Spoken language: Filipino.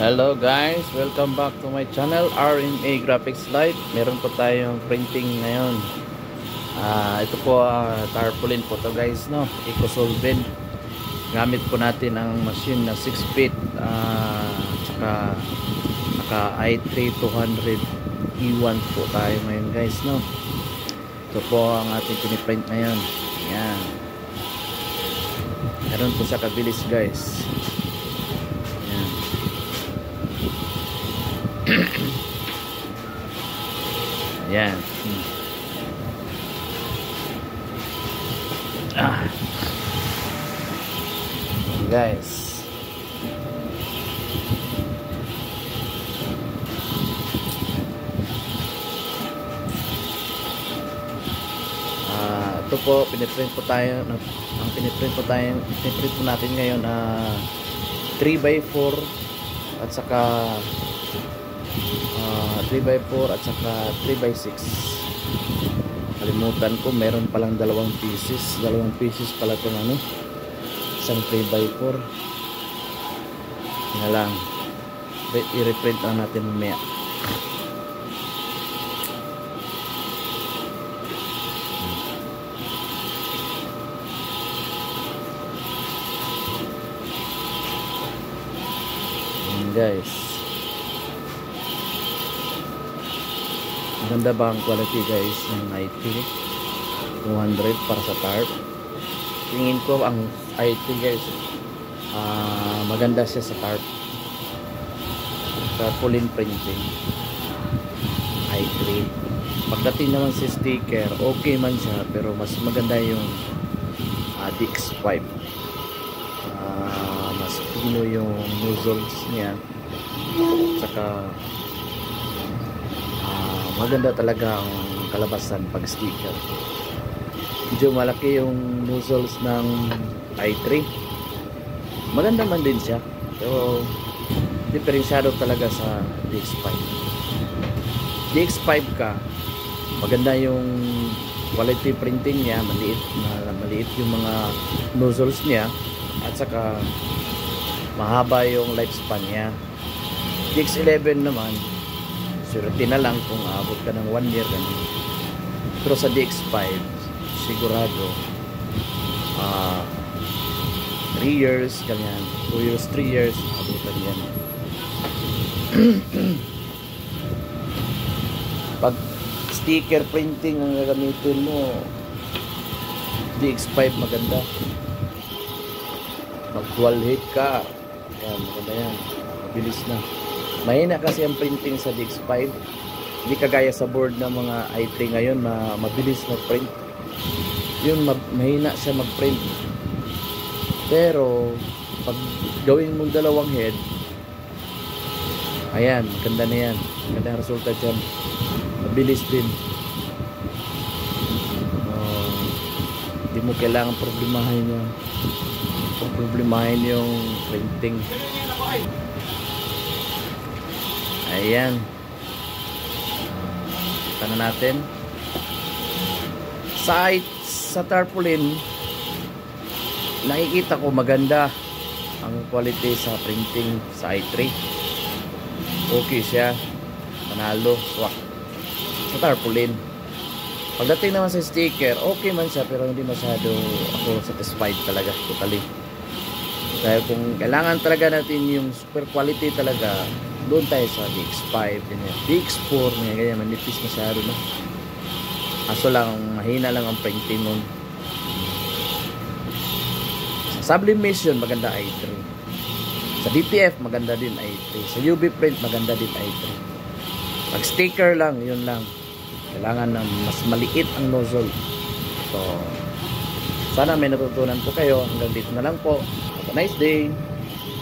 Hello guys, welcome back to my channel RMA Graphics Light. Meron po tayong printing ngayon. Ito po tarpaulin po to guys, no? Eco-solvent. Gamit po natin ang machine na 6 feet tsaka naka i3 200 E1 po tayo ngayon guys, no? Ito po ang ating piniprint ngayon. Yan. Meron po siya kabilis guys. Ayan. Guys. Ito po piniprint po tayo piniprint po natin ngayon 3x4 at saka 3x4 at saka 3x6. Kalimutan ko, meron palang dalawang pieces pala itong isang 3x4 na lang. I-reprint lang natin mamaya. Guys, maganda ba ang quality guys ng i3 200 para sa tarp? Tingin ko ang i3 guys maganda siya sa tarp. Tarpaulin printing i3. Pagdating naman sa sticker, okay man siya, pero mas maganda yung DX5. Mas pino yung nozzles niya, saka maganda talaga ang kalabasan pag sticker. Medyo malaki yung nozzles ng i3, maganda man din siya, pero diferensyado talaga sa DX5. DX5 ka, maganda yung quality printing niya, maliit yung mga nozzles niya, at saka mahaba yung lifespan niya. DX11 naman surety na lang kung aabot ka ng 1 year ganun. Pero sa DX5 sigurado 3 years ganyan, 2 years, 3 years abutan yan. Pag sticker printing ang gagamitin mo, DX5 maganda. Mag dual head ka, yan, maganda yan, mabilis na. Mahina kasi ang printing sa DX5, hindi kagaya sa board ng mga i3 ngayon na mabilis mag-print. Yun, mahina siya mag-print. Pero pag gawin mong dalawang head, ayan, maganda na yan, maganda ang resulta dyan, mabilis din. Hindi mo kailangan problemahin yung printing. Ayan, ito natin sa tarpaulin. Nakikita ko maganda ang quality sa printing sa i3. Okay siya, panalo, swak sa tarpaulin. Pagdating naman sa sticker, okay man siya, pero hindi masyado ako satisfied talaga totally. Dahil kung kailangan talaga natin yung super quality talaga, doon tayo sa DX5, DX4, ganyan, manipis masyado na. Aso lang, mahina lang ang printing nun. Sa sublimation, maganda i3. Sa DTF, maganda din i3. Sa UV print, maganda din i3. Pag sticker lang, yun lang. Kailangan na mas maliit ang nozzle. So, sana may natutunan po kayo. Hanggang dito na lang po. Have a nice day.